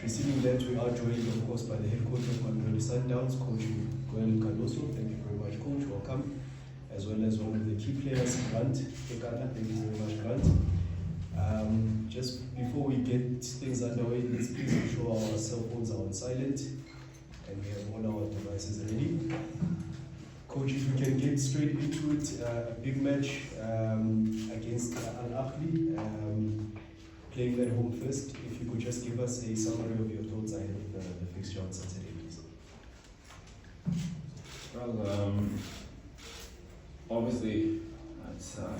Preceding that, we are joined, of course, by the head coach of Mamelodi Sundowns, Coach Goel Cardoso. Thank you very much, Coach. Welcome. As well as one of the key players, Grant Ekana. Thank you very much, Grant. Just before we get things underway, let's please ensure our cell phones are on silent and we have all our devices ready. Coach, if we can get straight into it, a big match against Ahly, playing at home first. If you could just give us a summary of your thoughts ahead of the fixture on Saturday, please. Well, obviously, it's an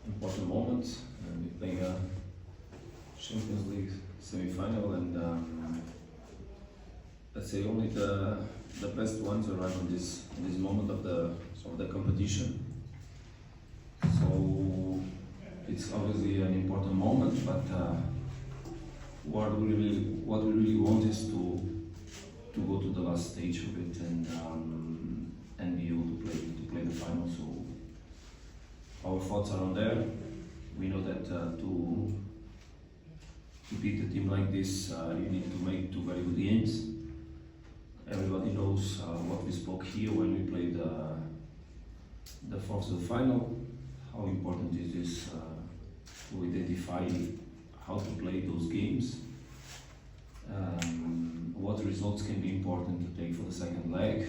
important moment. We're playing a Champions League semi-final, and let's say only the best ones arrive in this moment of the competition. So it's obviously an important moment, but what we really want is to go to the last stage of it and be able to play the final. So our thoughts are on there. We know that to beat a team like this, you need to make 2 very good games. Everybody knows what we spoke here when we played the fourth to the final. How important it is to identify how to play those games. What results can be important to take for the second leg,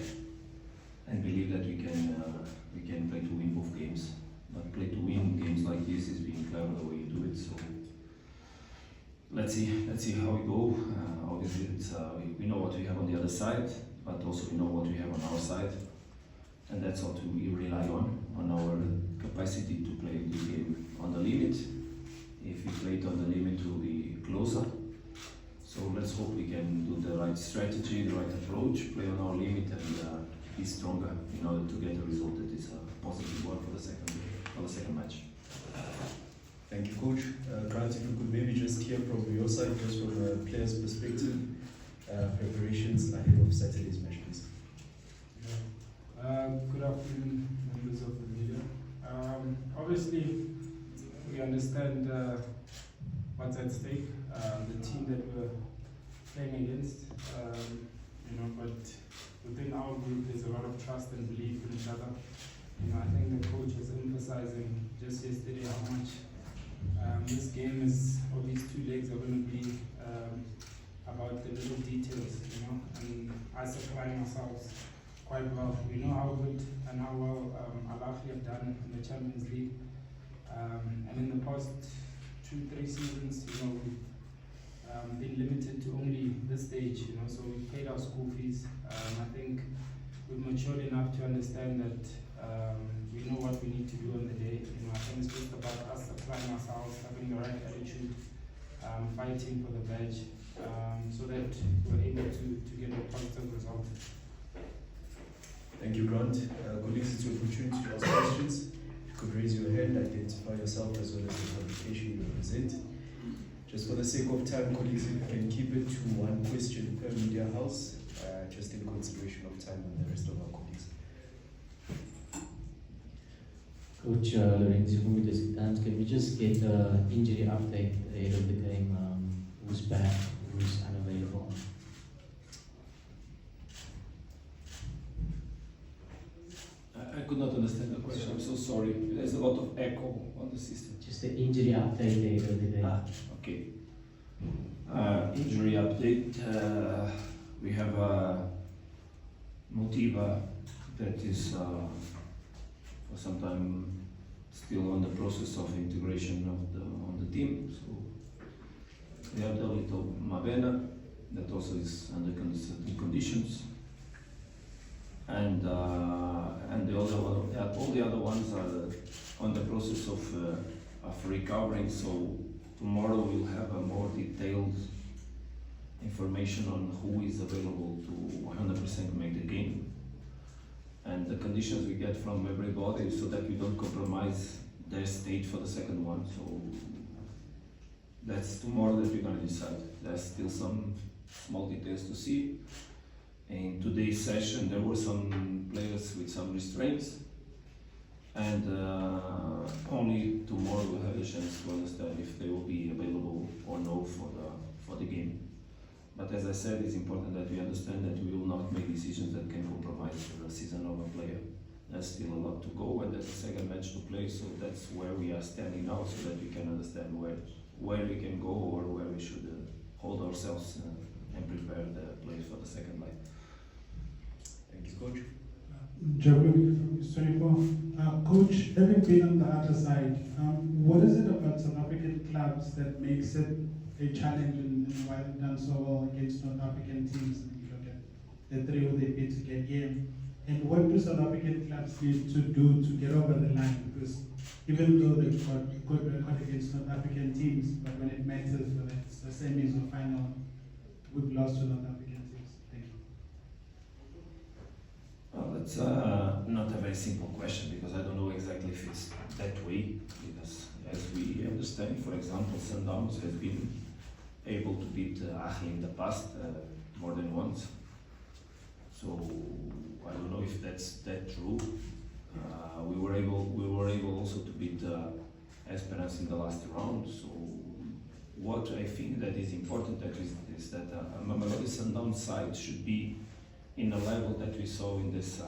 and believe that we can play to win both games. But play to win games like this is being clever the way you do it. So let's see how we go. Obviously, we know what we have on the other side, but also we know what we have on our side, and that's what we rely on our capacity to play this game on the limit. If we play it on the limit, we'll be closer. So let's hope we can do the right strategy, the right approach, play on our limit, and be stronger in order to get a result that is a positive one for the second match. Thank you, Coach. Grant, if you could maybe just hear from your side, just from a player's perspective, preparations ahead of Saturday's match, please. Good afternoon, members of the media. Obviously, we understand what's at stake, the team that we're playing against, but within our group there's a lot of trust and belief in each other. I think the coach was emphasizing just yesterday how much this game is, or these 2 legs are going to be about the little details, and us applying ourselves quite well. We know how good and how well Ahly have done in the Champions League, and in the past 2-3 seasons, we've been limited to only this stage, so we paid our school fees. I think we've matured enough to understand that we know what we need to do on the day. I think it's just about us applying ourselves, having the right attitude, fighting for the badge, so that we're able to get a positive result. Thank you, Grant. Colleagues, it's your opportunity to ask questions. If you could raise your hand, identify yourself as well as the qualification you represent. Just for the sake of time, colleagues, if you can keep it to 1 question per media house, just in consideration of time and the rest of our colleagues. Coach Lorenzo from the Sundowns, can we just get an injury update ahead of the game? Who's back, who's unavailable? I could not understand the question. I'm so sorry. There's a lot of echo on the system. Just the injury update ahead of the game. Okay. Injury update. We have Motiva that is for some time still on the process of integration on the team. So we have the little Mavena that also is under certain conditions, and all the other ones are on the process of recovering. So tomorrow we'll have a more detailed information on who is available to 100% make the game, and the conditions we get from everybody, so that we don't compromise their state for the second one. So that's tomorrow that we're going to decide. There's still some small details to see. In today's session there were some players with some restraints, and only tomorrow we'll have a chance to understand if they will be available or no for the game. But as I said, it's important that we understand that we will not make decisions that can compromise the season of a player. There's still a lot to go, and there's a second match to play, so that's where we are standing now, so that we can understand where we can go or where we should hold ourselves and prepare the players for the second leg. Thank you, Coach. Sorry for Coach, having been on the other side, what is it about South African clubs that makes it a challenge in why they've done so well against North African teams? And you look at the three who they beat to get here. And what do South African clubs need to do to get over the line? Because even though they've got a good record against North African teams, but when it matters, whether it's the semis or final, we've lost to North African teams. Thank you. Well, that's not a very simple question, because I don't know exactly if it's that way, because as we understand, for example, Sundowns has been able to beat Ahly in the past more than once. So I don't know if that's true. We were able also to beat Esperance in the last round. So what I think that is important is that Mamelodi Sundowns side should be in the level that we saw in this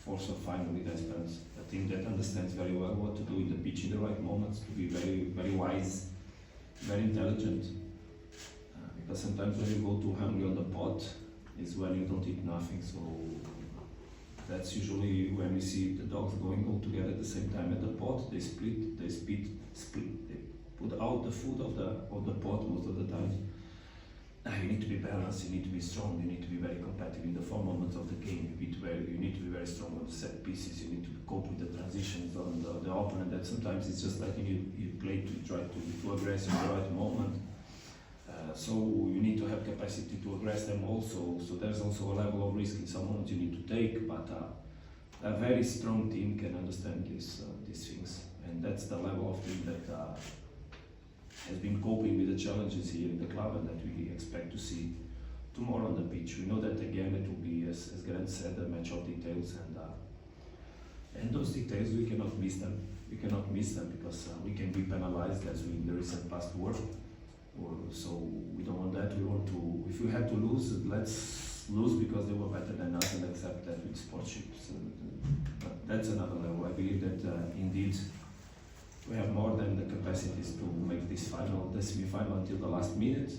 fourth or final with Esperance. A team that understands very well what to do in the pitch in the right moments, to be very wise, very intelligent. Because sometimes when you go too hungry on the pot, is when you don't eat nothing. So that's usually when we see the dogs going all together at the same time at the pot. They split. They put out the food of the pot most of the time. You need to be balanced. You need to be strong. You need to be very competitive in the 4 moments of the game. You need to be very strong on the set pieces. You need to cope with the transitions on the opponent. That sometimes it's just like you play to try to aggress in the right moment. So you need to have capacity to aggress them also. So there's also a level of risk in some moments you need to take, but a very strong team can understand these things, and that's the level of team that has been coping with the challenges here in the club, and that we expect to see tomorrow on the pitch. We know that again it will be, as Grant said, a match of details, and those details we cannot miss them. We cannot miss them because we can be penalized, as we in the recent past were. So we don't want that. We want to, if we have to lose, let's lose because they were better than us, and accept that with sportsmanship. So, but that's another level. I believe that indeed we have more than the capacities to make this semi-final until the last minute.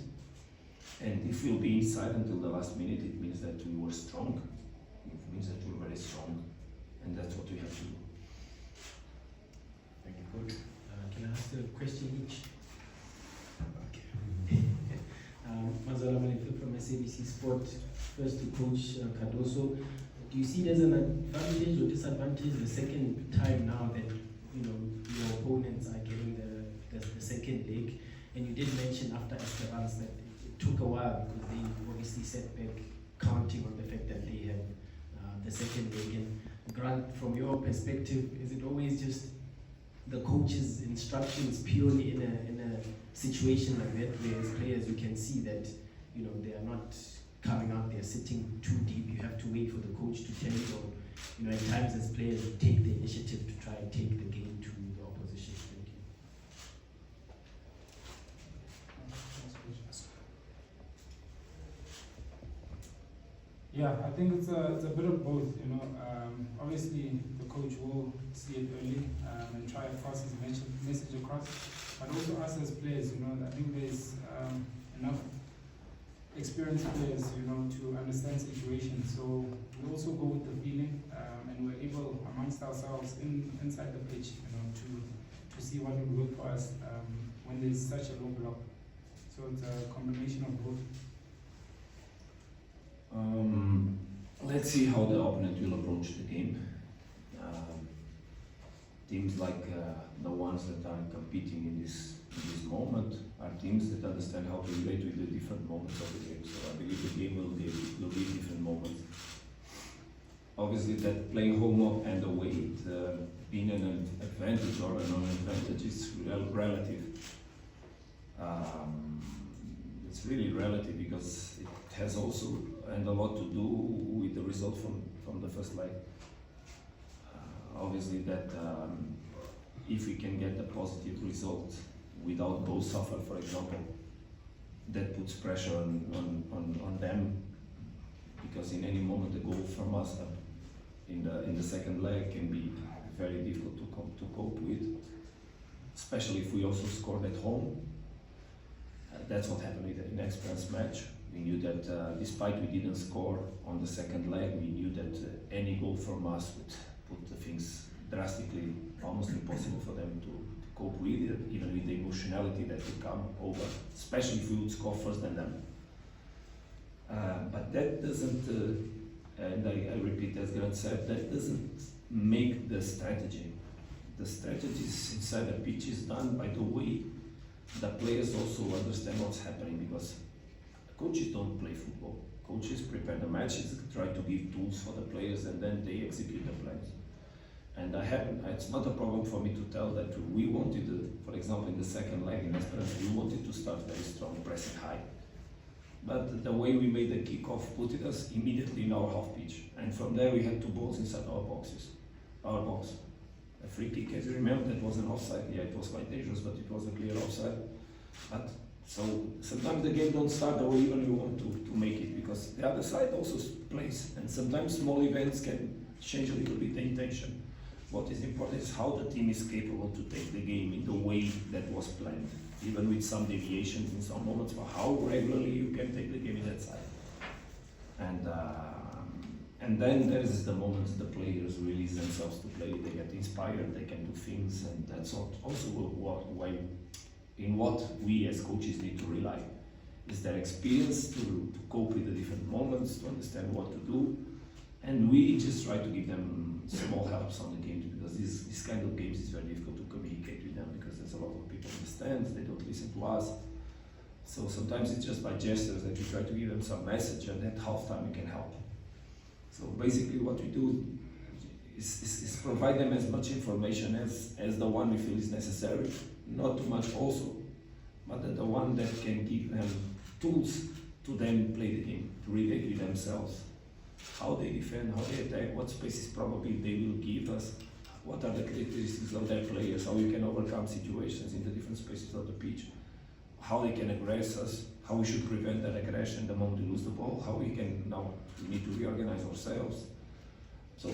And if we'll be inside until the last minute, it means that we were strong. It means that we were very strong, and that's what we have to do. Thank you, Coach. Can I ask a question each? Mazala Manifil from SABC Sport. First to Coach Cardoso. Do you see it as an advantage or disadvantage the second time now that your opponents are getting the second leg? And you did mention after Esperance that it took a while because they obviously set back, counting on the fact that they have the second leg. And Grant, from your perspective, is it always just the coach's instructions purely in a situation like that, where as players you can see that they are not coming out, they are sitting too deep, you have to wait for the coach to tell you, or at times as players you take the initiative to try and take the game to the opposition? Thank you. Yeah, I think it's a bit of both. Obviously the coach will see it early and try to pass his message across, but also us as players, I think there's enough experienced players, to understand situations. So we also go with the feeling, and we're able amongst ourselves inside the pitch, to see what will work for us when there's such a low block. So it's a combination of both. Let's see how the opponent will approach the game. Teams like the ones that are competing in this moment are teams that understand how to relate with the different moments of the game. So I believe the game will be different moments. Obviously, that playing home and away, being an advantage or a non-advantage is relative. It's really relative because it has also and a lot to do with the result from the first leg. Obviously that if we can get a positive result without goal suffer, for example, that puts pressure on them, because in any moment the goal from us in the second leg can be very difficult to cope with, especially if we also scored at home. That's what happened in the Express match. We knew that despite we didn't score on the second leg, we knew that any goal from us would put the things drastically, almost impossible for them to cope with it, even with the emotionality that would come over, especially if we would score first than them. But that doesn't, and I repeat, as Grant said, that doesn't make the strategy. The strategy inside the pitch is done by the way the players also understand what's happening, because coaches don't play football. Coaches prepare the matches, try to give tools for the players, and then they execute the plans. And it's not a problem for me to tell that we wanted, for example, in the second leg in Esperance, we wanted to start very strong, pressing high. But the way we made the kickoff put us immediately in our half pitch. And from there we had 2 balls inside our box. A free kick, as you remember, that was an offside. Yeah, it was quite dangerous, but it was a clear offside. But so sometimes the game don't start the way even we want to make it, because the other side also plays, and sometimes small events can change a little bit the intention. What is important is how the team is capable to take the game in the way that was planned, even with some deviations in some moments, for how regularly you can take the game in that side. And then there is the moment the players release themselves to play, they get inspired, they can do things, and that's also why in what we as coaches need to rely, is their experience to cope with the different moments, to understand what to do, and we just try to give them small helps on the games, because this kind of games is very difficult to communicate with them, because there's a lot of people understand, they don't listen to us. So sometimes it's just by gestures that we try to give them some message, and at halftime we can help. So basically what we do is provide them as much information as the one we feel is necessary, not too much also, but the one that can give them tools to then play the game, to relate with themselves, how they defend, how they attack, what spaces probably they will give us, what are the characteristics of their players, how we can overcome situations in the different spaces of the pitch, how they can aggress us, how we should prevent that aggression the moment we lose the ball, how we need to reorganize ourselves. So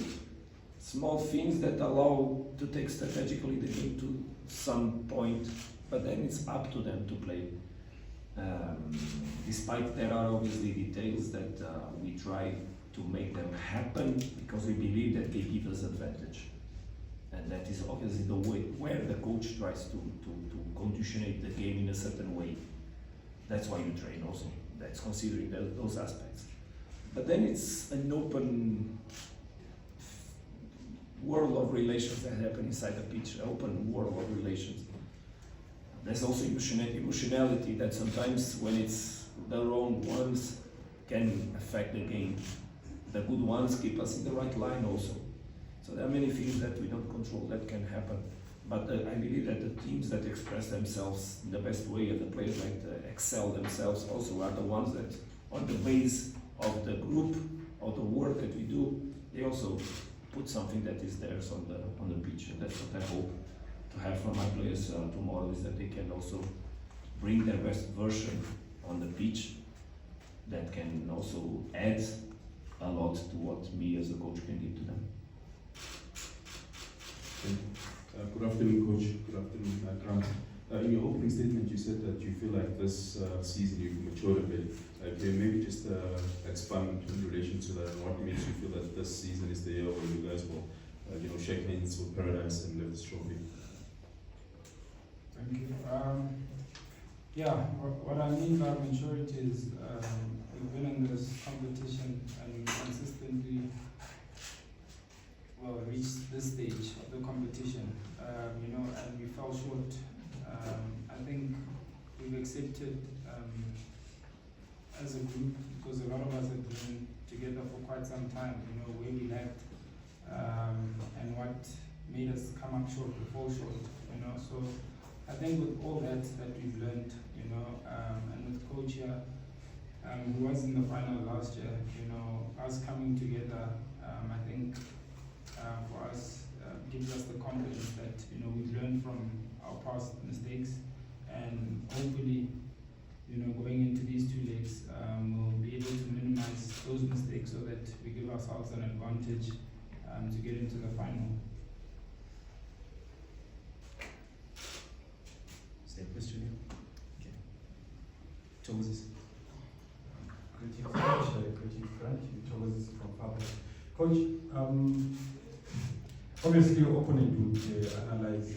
small things that allow to take strategically the game to some point, but then it's up to them to play. Despite there are obviously details that we try to make them happen, because we believe that they give us advantage. And that is obviously the way where the coach tries to conditionate the game in a certain way. That's why you train also. That's considering those aspects. But then it's an open world of relations that happen inside the pitch, an open world of relations. There's also emotionality that sometimes when it's the wrong ones can affect the game. The good ones keep us in the right line also. So there are many things that we don't control that can happen. But I believe that the teams that express themselves in the best way, and the players that excel themselves also, are the ones that, on the base of the group, of the work that we do, they also put something that is theirs on the pitch. And that's what I hope to have from my players tomorrow, is that they can also bring their best version on the pitch, that can also add a lot to what me as a coach can give to them. Good afternoon, Coach. Good afternoon, Grant. In your opening statement, you said that you feel like this season you've matured a bit. Can you maybe just expand in relation to that, and what makes you feel that this season is the year where you guys will, shake hands with Paradise and lift this trophy? Thank you. What I mean by maturity is we've been in this competition and consistently reached this stage of the competition, and we fell short. I think we've accepted as a group, because a lot of us have been together for quite some time, where we lacked and what made us come up short, or fall short, So I think with all that we've learned, and with Coach here, who was in the final last year, us coming together, I think for us gives us the confidence that we've learned from our past mistakes, and hopefully going into these 2 legs, we'll be able to minimize those mistakes so that we give ourselves an advantage to get into the final. Is there a question here? Okay. Thomas. Greetings, Coach. Greetings, Frank. Thomas from Fabio. Coach, obviously your opponent would analyze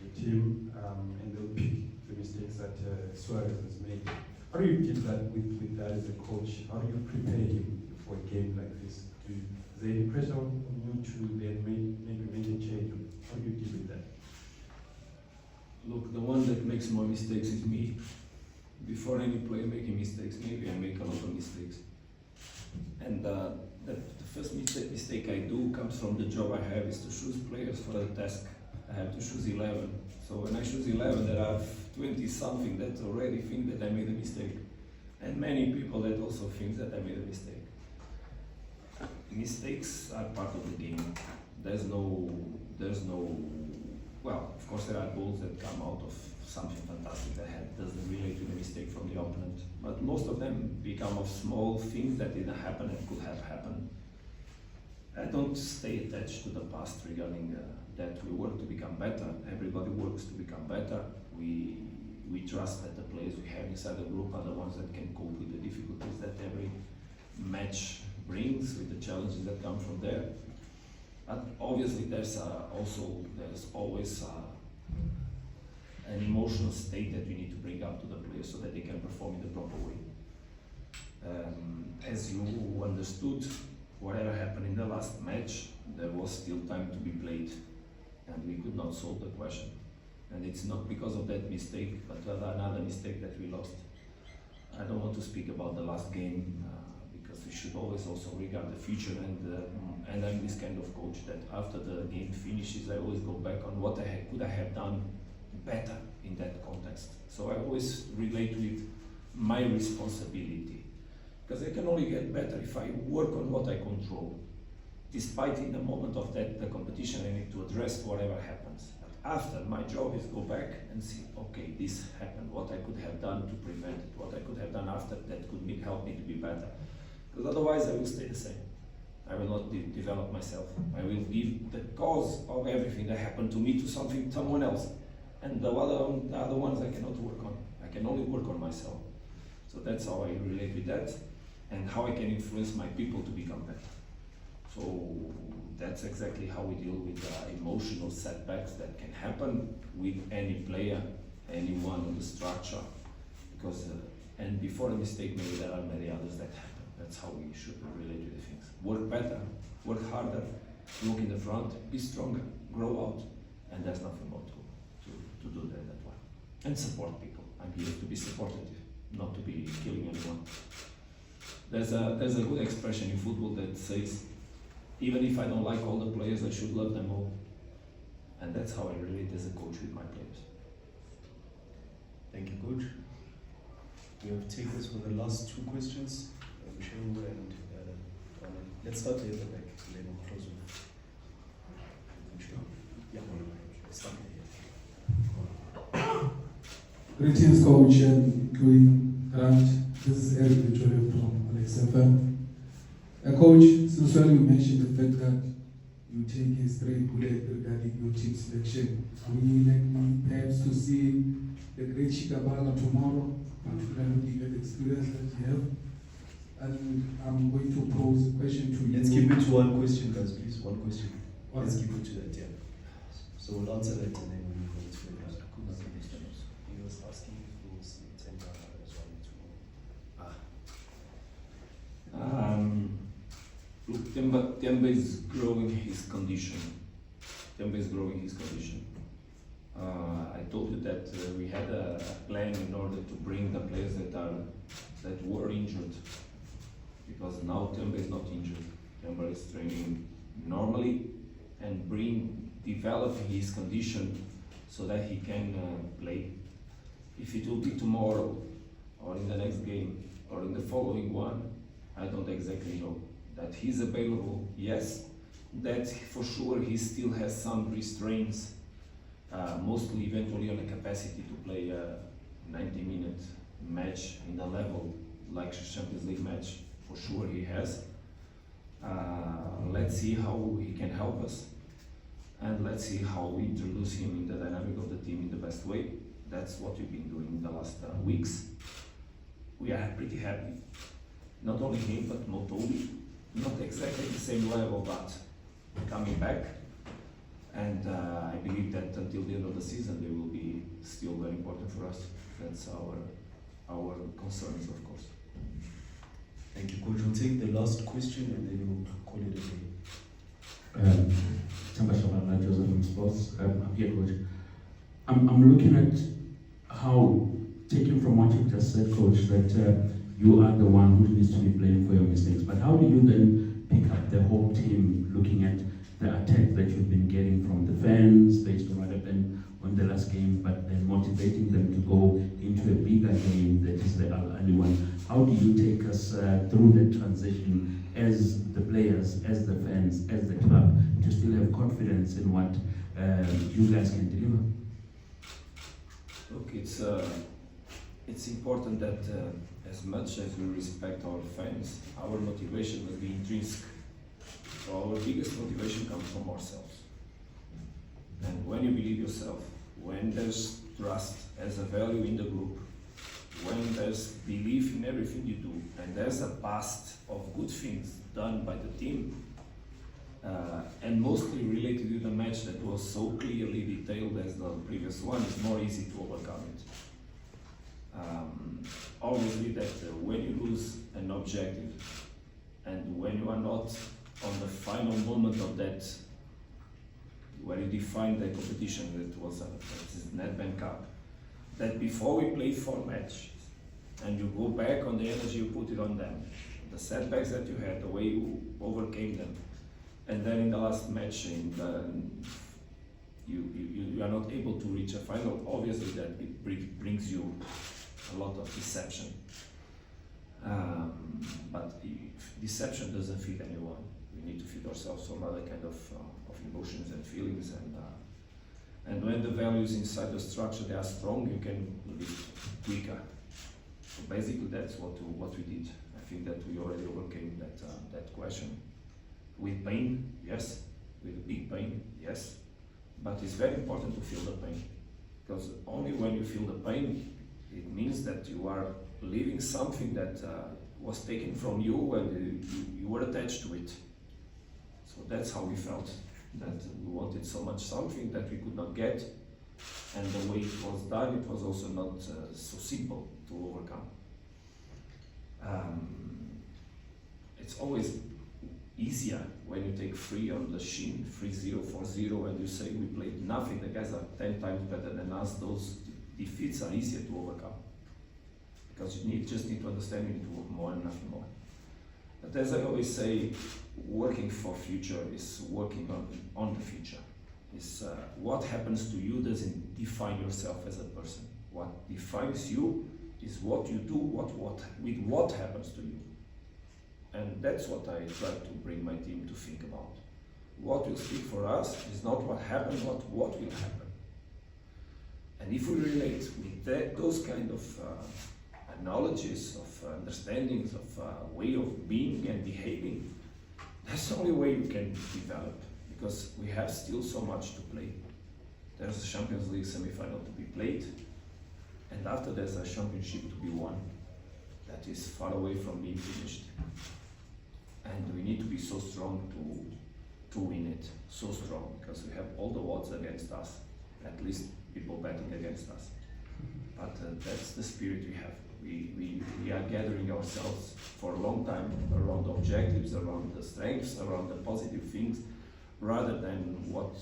the team and they'll pick the mistakes that Suarez has made. How do you deal with that as a coach? How do you prepare him for a game like this? Is there any pressure on you to then maybe make a change? How do you deal with that? Look, the one that makes more mistakes is me. Before any player making mistakes, maybe I make a lot of mistakes. And the first mistake I do comes from the job I have, is to choose players for the task. I have to choose 11. So when I choose 11, there are 20 something that already think that I made a mistake. And many people that also think that I made a mistake. Mistakes are part of the game. There's no, well, of course there are goals that come out of something fantastic that doesn't relate to the mistake from the opponent. But most of them become of small things that didn't happen and could have happened. I don't stay attached to the past regarding that. We work to become better. Everybody works to become better. We trust that the players we have inside the group are the ones that can cope with the difficulties that every match brings, with the challenges that come from there. But obviously there's always an emotional state that we need to bring up to the players so that they can perform in the proper way. As you understood, whatever happened in the last match, there was still time to be played, and we could not solve the question. And it's not because of that mistake, but another mistake that we lost. I don't want to speak about the last game, because we should always also regard the future, and I'm this kind of coach that after the game finishes, I always go back on what could I have done better in that context. So I always relate with my responsibility, because I can only get better if I work on what I control. Despite in the moment of the competition, I need to address whatever happens. But after, my job is go back and see, okay, this happened, what I could have done to prevent it, what I could have done after that could help me to be better. Because otherwise I will stay the same. I will not develop myself. I will give the cause of everything that happened to me to someone else. And the other ones I cannot work on. I can only work on myself. So that's how I relate with that, and how I can influence my people to become better. So that's exactly how we deal with emotional setbacks that can happen with any player, anyone on the structure. Because and before a mistake, maybe there are many others that happen. That's how we should relate to the things. Work better, work harder, look in the front, be stronger, grow out, and there's nothing more to do that way. And support people. I'm here to be supportive, not to be killing anyone. There's a good expression in football that says, even if I don't like all the players, I should love them all. And that's how I relate as a coach with my players. Thank you, Coach. We have takers for the last 2 questions. Michelle and let's start here at the back, and then we'll close with Michelle. Yeah, start here. Greetings, Coach, and including Grant. This is Eric Victoria from Alex FM. Coach, since well you mentioned the fact that you take a straight bullet regarding your team selection, are we likely perhaps to see the great Shikabala tomorrow, particularly looking at the experience that you have? And I'm going to pose a question to you. Let's keep it to one question, guys, please. One question. What? Let's keep it to that, yeah. So we'll answer that and then we'll go to the other. He was asking if we'll see Temba as well tomorrow. Look, Temba is growing his condition. I told you that we had a plan in order to bring the players that were injured. Because now Temba is not injured. Temba is training normally and develop his condition so that he can play. If it will be tomorrow, or in the next game, or in the following one, I don't exactly know. That he's available, yes. That for sure he still has some restraints, mostly eventually on the capacity to play 90-minute match in a level like Champions League match, for sure he has. Let's see how he can help us, and let's see how we introduce him in the dynamic of the team in the best way. That's what we've been doing in the last weeks. We are pretty happy. Not only him, but Mamelodi, not exactly the same level, but coming back. And I believe that until the end of the season, they will be still very important for us. That's our concerns, of course. Thank you, Coach. We'll take the last question and then we'll call it a day. Tamba Shabana, Joseph from Sports. I'm here, Coach. I'm looking at how, taking from what you just said, Coach, that you are the one who needs to be blamed for your mistakes. But how do you then pick up the whole team looking at the attack that you've been getting from the fans based on what happened on the last game, but then motivating them to go into a bigger game that is the Ahly one? How do you take us through the transition as the players, as the fans, as the club, to still have confidence in what you guys can deliver? Look, it's important that as much as we respect our fans, our motivation must be intrinsic. So our biggest motivation comes from ourselves. And when you believe yourself, when there's trust as a value in the group, when there's belief in everything you do, and there's a past of good things done by the team, and mostly related to the match that was so clearly detailed as the previous one, it's more easy to overcome it. Obviously that when you lose an objective, and when you are not on the final moment of that, where you define the competition, that was a Nedbank Cup, that before we play 4 matches, and you go back on the energy you put it on them, the setbacks that you had, the way you overcame them, and then in the last match, you are not able to reach a final, obviously that it brings you a lot of deception. But deception doesn't feed anyone. We need to feed ourselves from other kind of emotions and feelings, and when the values inside the structure they are strong, you can live quicker. So basically that's what we did. I think that we already overcame that question. With pain, yes. With big pain, yes. But it's very important to feel the pain, because only when you feel the pain, it means that you are leaving something that was taken from you and you were attached to it. So that's how we felt, that we wanted so much something that we could not get, and the way it was done, it was also not so simple to overcome. It's always easier when you take 3 on the shin, 3-0, 4-0, and you say we played nothing, the guys are 10 times better than us. Those defeats are easier to overcome, because you just need to understand, you need to work more and nothing more. But as I always say, working for future is working on the future. It's, what happens to you doesn't define yourself as a person. What defines you is what you do, with what happens to you. And that's what I try to bring my team to think about. What will speak for us is not what happened, but what will happen. And if we relate with those kind of knowledges, of understandings, of way of being and behaving, that's the only way you can develop, because we have still so much to play. There's a Champions League semi-final to be played, and after there's a championship to be won that is far away from being finished. And we need to be so strong to win it, so strong, because we have all the odds against us, at least people betting against us. But that's the spirit we have. We are gathering ourselves for a long time around objectives, around the strengths, around the positive things, rather than what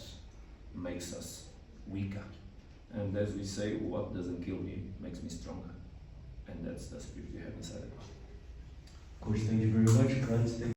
makes us weaker. And as we say, what doesn't kill me makes me stronger. And that's the spirit we have inside of us. Coach, thank you very much. Grant,